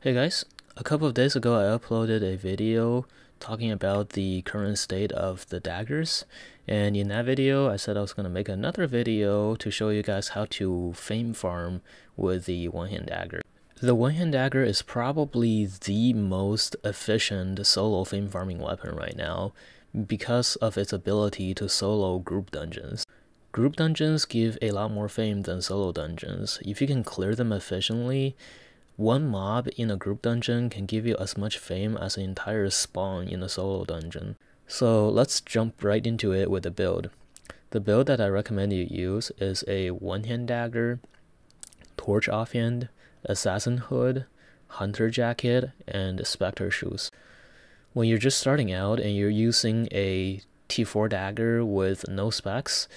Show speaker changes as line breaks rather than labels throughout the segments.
Hey guys, a couple of days ago I uploaded a video talking about the current state of the daggers, and in that video I said I was going to make another video to show you guys how to fame farm with the one-hand dagger. The one-hand dagger is probably the most efficient solo fame farming weapon right now because of its ability to solo group dungeons. Group dungeons give a lot more fame than solo dungeons. If you can clear them efficiently, one mob in a group dungeon can give you as much fame as an entire spawn in a solo dungeon. So let's jump right into it with the build. The build that I recommend you use is a one-hand dagger, torch offhand, assassin hood, hunter jacket, and specter shoes. When you're just starting out and you're using a T4 dagger with no specs,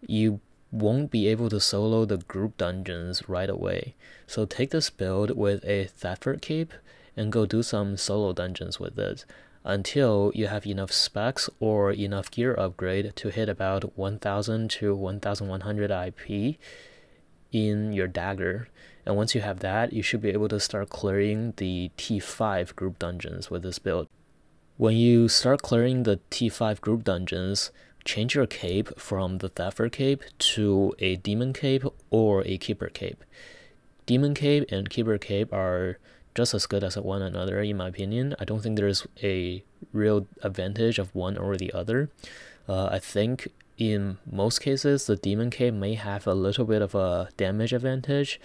you won't be able to solo the group dungeons right away. So take this build with a Dagger cape and go do some solo dungeons with it until you have enough specs or enough gear upgrade to hit about 1000 to 1100 IP in your dagger. And once you have that, you should be able to start clearing the T5 group dungeons with this build. When you start clearing the T5 group dungeons, change your cape from the Dagger cape to a demon cape or a keeper cape. Demon cape and keeper cape are just as good as one another in my opinion. I don't think there's a real advantage of one or the other. I think in most cases the demon cape may have a little bit of a damage advantage,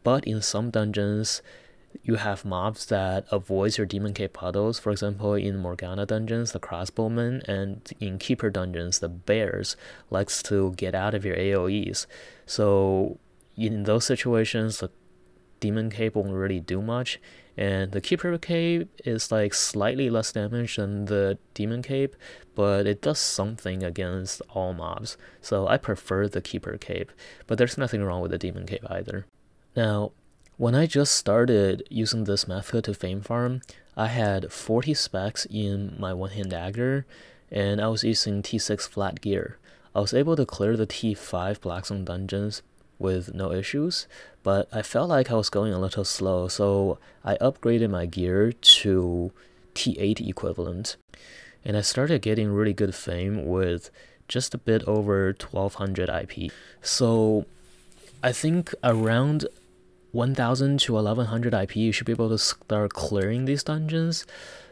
but in some dungeons you have mobs that avoid your demon cape puddles. For example, in Morgana dungeons, the crossbowmen, and in keeper dungeons, the bears likes to get out of your AoEs. So in those situations, the demon cape won't really do much, and the keeper cape is like slightly less damage than the demon cape, but it does something against all mobs. So I prefer the keeper cape, but there's nothing wrong with the demon cape either. Now, when I just started using this method to fame farm, I had 40 specs in my one-hand dagger, and I was using T6 flat gear. I was able to clear the T5 Blackstone dungeons with no issues, but I felt like I was going a little slow, so I upgraded my gear to T8 equivalent, and I started getting really good fame with just a bit over 1200 IP. So I think around 1000 to 1100 IP, you should be able to start clearing these dungeons,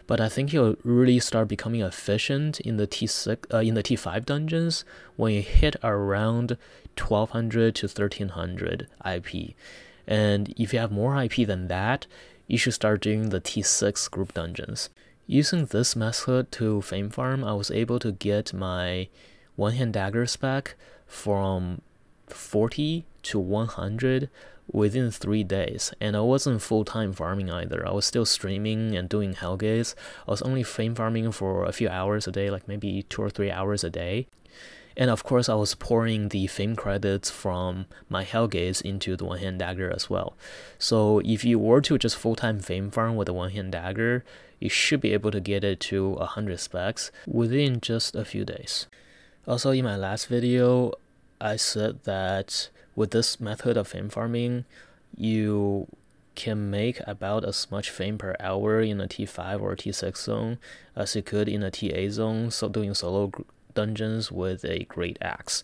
but I think you'll really start becoming efficient in the T5 dungeons when you hit around 1200 to 1300 IP. And if you have more IP than that, you should start doing the T6 group dungeons. Using this method to fame farm, I was able to get my one-hand dagger spec from 40 to 100 within 3 days, and I wasn't full-time farming either. I was still streaming and doing Hellgates. I was only fame farming for a few hours a day, like maybe 2 or 3 hours a day. And of course I was pouring the fame credits from my Hellgates into the one-hand dagger as well. So if you were to just full-time fame farm with a one-hand dagger, you should be able to get it to 100 specs within just a few days. Also, in my last video, I said that with this method of fame farming, you can make about as much fame per hour in a T5 or T6 zone as you could in a TA zone, so doing solo dungeons with a great axe.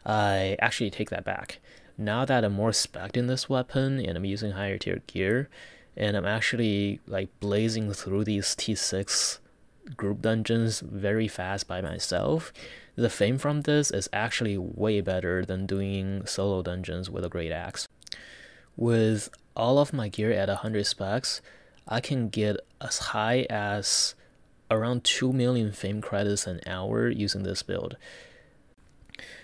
I actually take that back. Now that I'm more spec'd in this weapon and I'm using higher tier gear, and I'm actually like blazing through these T6 group dungeons very fast by myself, the fame from this is actually way better than doing solo dungeons with a great axe. With all of my gear at 100 specs, I can get as high as around 2 million fame credits an hour using this build.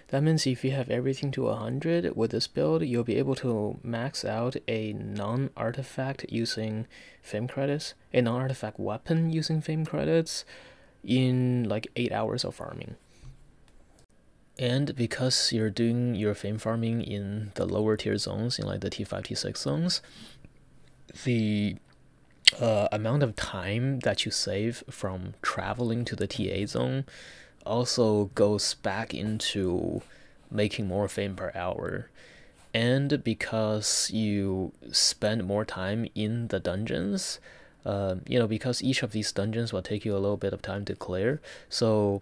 That means if you have everything to 100 with this build, you'll be able to max out a non-artifact using fame credits, a non-artifact weapon using fame credits in like 8 hours of farming. And because you're doing your fame farming in the lower tier zones, in like the T5, T6 zones, the amount of time that you save from traveling to the TA zone also goes back into making more fame per hour. and because you spend more time in the dungeons, you know, because each of these dungeons will take you a little bit of time to clear. So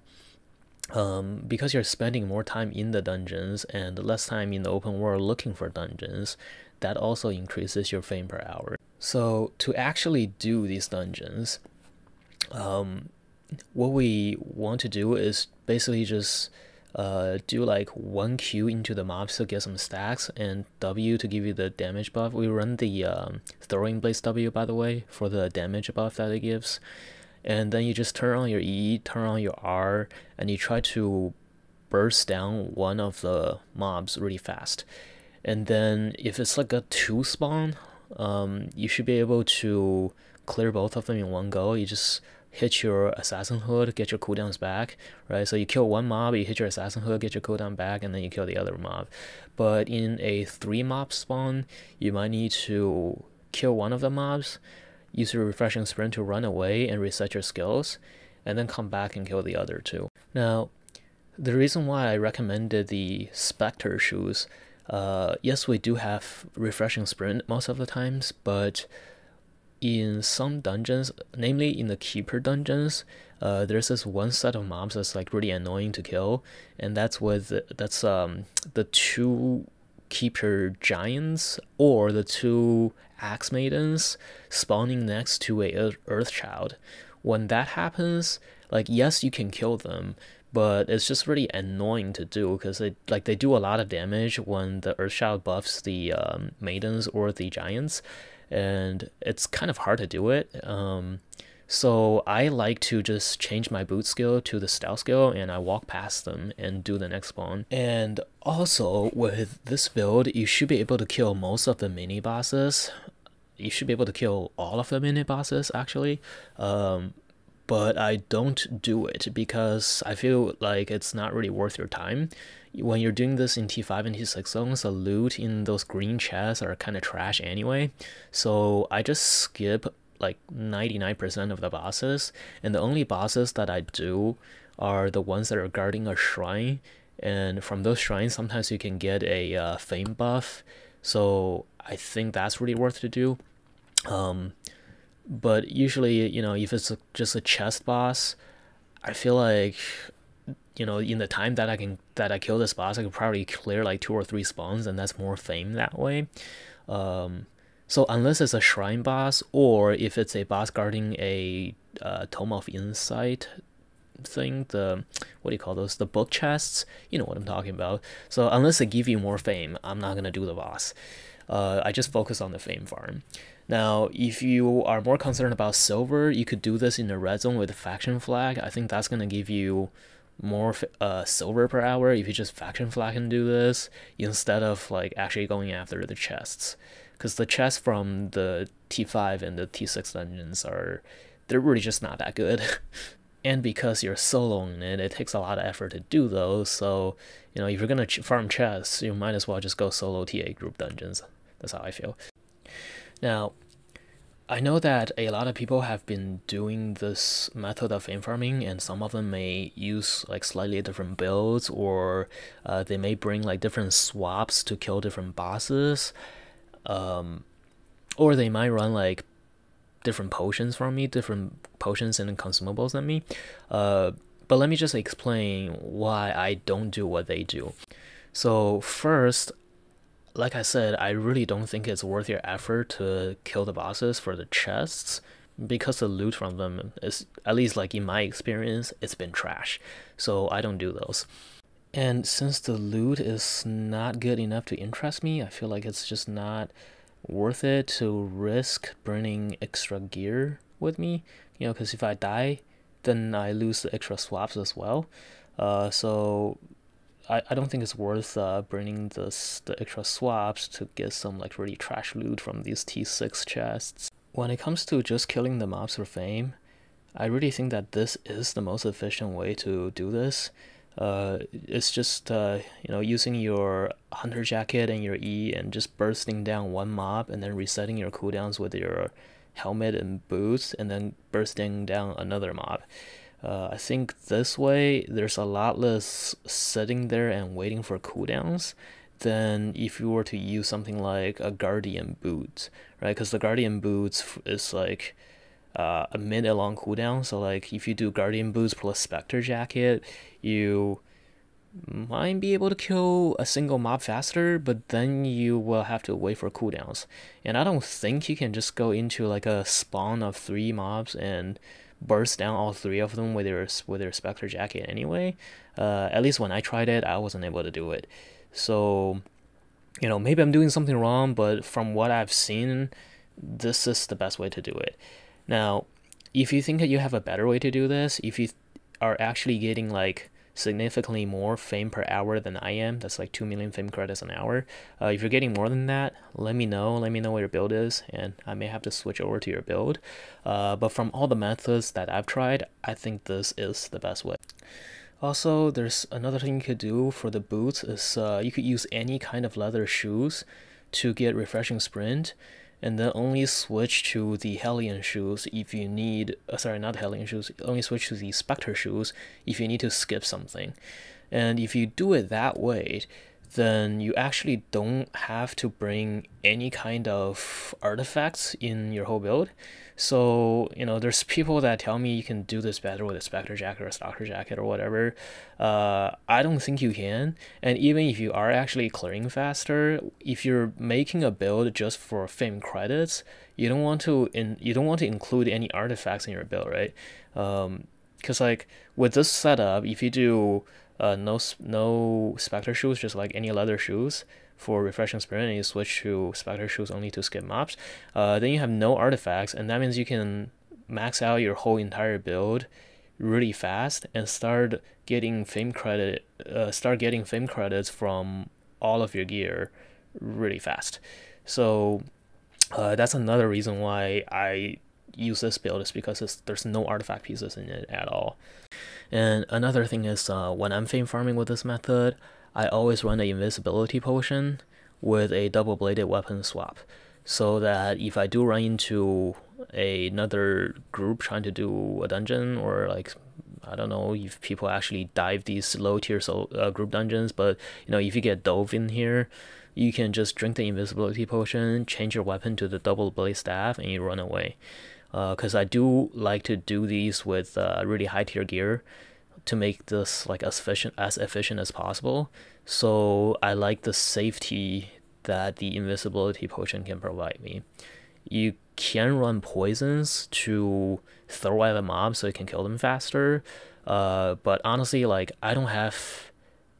because you're spending more time in the dungeons and less time in the open world looking for dungeons, that also increases your fame per hour. So to actually do these dungeons, what we want to do is basically just do like 1Q into the mobs to get some stacks, and W to give you the damage buff. We run the throwing blades W, by the way, for the damage buff that it gives. And then you just turn on your E, turn on your R, and you try to burst down one of the mobs really fast. And then if it's like a 2 spawn, you should be able to clear both of them in one go. You just hit your assassin hood, get your cooldowns back, right? So you kill one mob, you hit your assassin hood, get your cooldown back, and then you kill the other mob. But in a 3 mob spawn, you might need to kill one of the mobs, use your refreshing sprint to run away and reset your skills, and then come back and kill the other 2. Now, the reason why I recommended the Spectre shoes, yes, we do have refreshing sprint most of the times, but in some dungeons, namely in the Keeper dungeons, there's this one set of mobs that's like really annoying to kill, and that's the 2 Keeper giants or the 2 axe maidens spawning next to a earth child. When that happens, like, yes, you can kill them, but it's just really annoying to do because they do a lot of damage when the earth child buffs the maidens or the giants, and it's kind of hard to do it. So I like to just change my boot skill to the stealth skill, and I walk past them and do the next spawn. And also with this build, you should be able to kill most of the mini bosses. You should be able to kill all of the mini bosses actually. But I don't do it because I feel like it's not really worth your time. When you're doing this in T5 and T6 zones, the loot in those green chests are kind of trash anyway. So I just skip like 99% of the bosses, and the only bosses that I do are the ones that are guarding a shrine, and from those shrines sometimes you can get a fame buff, so I think that's really worth to do. But usually, you know, if it's just a chest boss, I feel like, you know, in the time that I kill this boss, I could probably clear like 2 or 3 spawns, and that's more fame that way. So unless it's a shrine boss, or if it's a boss guarding a Tome of Insight thing, the, what do you call those, the book chests, you know what I'm talking about. So unless they give you more fame, I'm not gonna do the boss. I just focus on the fame farm. Now, if you are more concerned about silver, you could do this in the red zone with the faction flag. I think that's gonna give you more silver per hour if you just faction flag and do this instead of like actually going after the chests, because the chests from the T5 and the T6 dungeons they're really just not that good. And because you're soloing it, it takes a lot of effort to do those, so, you know, if you're gonna farm chests, you might as well just go solo TA group dungeons. That's how I feel. Now, I know that a lot of people have been doing this method of fame farming, and some of them may use like slightly different builds, or they may bring like different swaps to kill different bosses, or they might run like different potions from me, different potions and consumables than me. But let me just explain why I don't do what they do. So first, like I said, I really don't think it's worth your effort to kill the bosses for the chests, because the loot from them is, at least like in my experience, it's been trash. So I don't do those. And since the loot is not good enough to interest me, I feel like it's just not worth it to risk burning extra gear with me, you know, because if I die, then I lose the extra swaps as well. So I don't think it's worth burning the extra swaps to get some like really trash loot from these T6 chests. When it comes to just killing the mobs for fame, I really think that this is the most efficient way to do this. It's just you know, using your hunter jacket and your E and just bursting down one mob and then resetting your cooldowns with your helmet and boots and then bursting down another mob. I think this way there's a lot less sitting there and waiting for cooldowns than if you were to use something like a Guardian Boots, right? Because the Guardian Boots is like a mid and long cooldown. So like if you do Guardian Boots plus Spectre Jacket, you might be able to kill a single mob faster, but then you will have to wait for cooldowns. And I don't think you can just go into like a spawn of 3 mobs and burst down all 3 of them with their Spectre Jacket anyway. At least when I tried it, I wasn't able to do it. So, you know, maybe I'm doing something wrong, but from what I've seen, this is the best way to do it. Now, if you think that you have a better way to do this, if you are actually getting like significantly more fame per hour than I am, that's like 2 million fame credits an hour. If you're getting more than that, let me know what your build is, and I may have to switch over to your build. But from all the methods that I've tried, I think this is the best way. Also, there's another thing you could do for the boots is you could use any kind of leather shoes to get refreshing sprint, and then only switch to the Hellion shoes if you need, sorry, not Hellion shoes, only switch to the Spectre shoes if you need to skip something. And if you do it that way, then you actually don't have to bring any kind of artifacts in your whole build. So, you know, there's people that tell me you can do this better with a Spectre Jacket or a Stalker Jacket or whatever. I don't think you can. And even if you are actually clearing faster, if you're making a build just for fame credits, you don't want to include any artifacts in your build, right? Because like with this setup, if you do no Spectre shoes, just like any leather shoes for refreshing sprint, and you switch to Spectre shoes only to skip mobs, then you have no artifacts, and that means you can max out your whole entire build really fast and start getting fame credits from all of your gear really fast. So that's another reason why I use this build, is because there's no artifact pieces in it at all. And another thing is when I'm fame farming with this method, I always run an invisibility potion with a double-bladed weapon swap, so that if I do run into another group trying to do a dungeon, or like, I don't know if people actually dive these low-tier group dungeons, but you know, if you get dove in here, you can just drink the invisibility potion, change your weapon to the double-blade staff, and you run away. Because I do like to do these with really high tier gear to make this like as efficient as possible. So I like the safety that the invisibility potion can provide me. You can run poisons to throw at the mob so you can kill them faster. But honestly, like, I don't have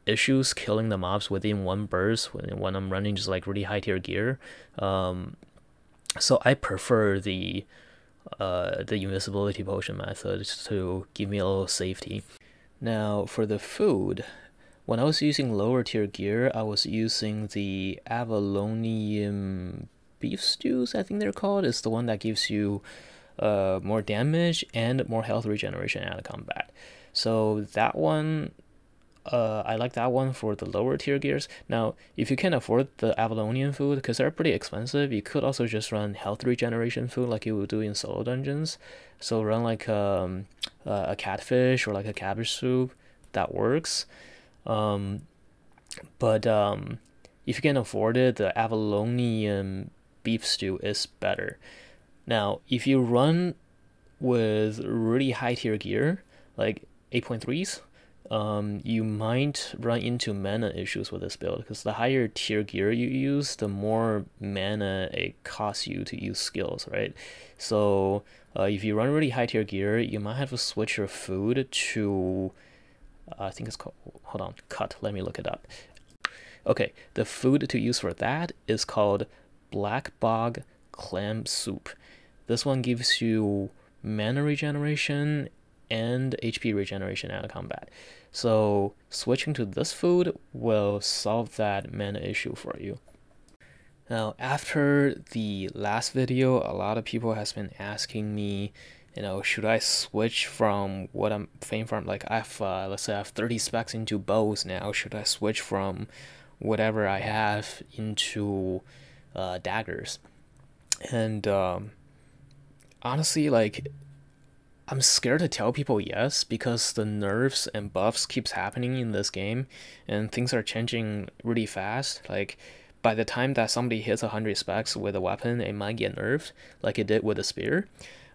issues killing the mobs within one burst when I'm running just like really high tier gear. So I prefer the invisibility potion method to give me a little safety. Now for the food, when I was using lower tier gear, I was using the Avalonian beef stews, I think they're called. It's the one that gives you more damage and more health regeneration out of combat. So that one, I like that one for the lower tier gears. Now, if you can't afford the Avalonian food, because they're pretty expensive, you could also just run health regeneration food like you would do in solo dungeons. So run like a catfish or like a cabbage soup. That works. But if you can afford it, the Avalonian beef stew is better. Now, if you run with really high tier gear, like 8.3s, you might run into mana issues with this build, because the higher tier gear you use, the more mana it costs you to use skills, right? So if you run really high tier gear, you might have to switch your food to, I think it's called, hold on, cut, let me look it up. Okay, the food to use for that is called Black Bog Clam Soup. This one gives you mana regeneration and HP regeneration out of combat. So switching to this food will solve that mana issue for you. Now, after the last video, a lot of people has been asking me, you know, should I switch from what I'm fame from? Like, let's say I have 30 specs into bows now. Should I switch from whatever I have into daggers? And honestly, like, I'm scared to tell people yes because the nerfs and buffs keeps happening in this game and things are changing really fast. Like by the time that somebody hits 100 specs with a weapon, it might get nerfed like it did with the spear.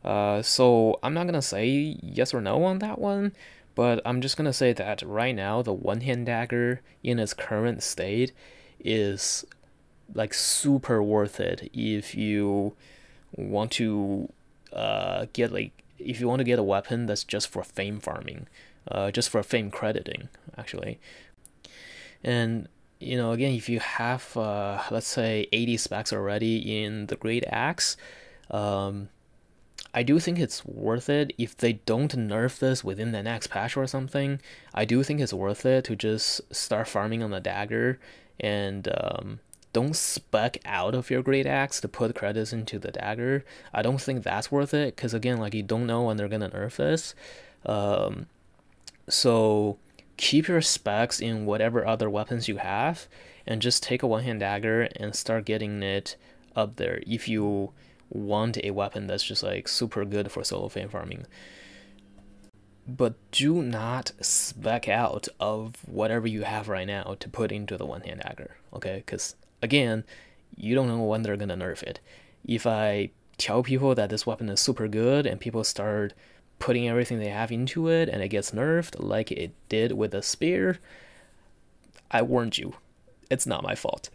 So I'm not gonna say yes or no on that one, but I'm just gonna say that right now the one-hand dagger in its current state is like super worth it if you want to get like if you want to get a weapon that's just for fame farming, just for fame crediting actually. And again, if you have let's say 80 specs already in the Great Axe, um, I do think it's worth it if they don't nerf this within the next patch or something. I do think it's worth it to just start farming on the dagger and don't spec out of your great axe to put credits into the dagger. I don't think that's worth it because again, like you don't know when they're gonna nerf this. So keep your specs in whatever other weapons you have and just take a one-hand dagger and start getting it up there if you want a weapon that's just like super good for solo fame farming. But do not spec out of whatever you have right now to put into the one-hand dagger, okay? Because again, you don't know when they're gonna nerf it. If I tell people that this weapon is super good and people start putting everything they have into it and it gets nerfed like it did with the spear, I warned you. It's not my fault.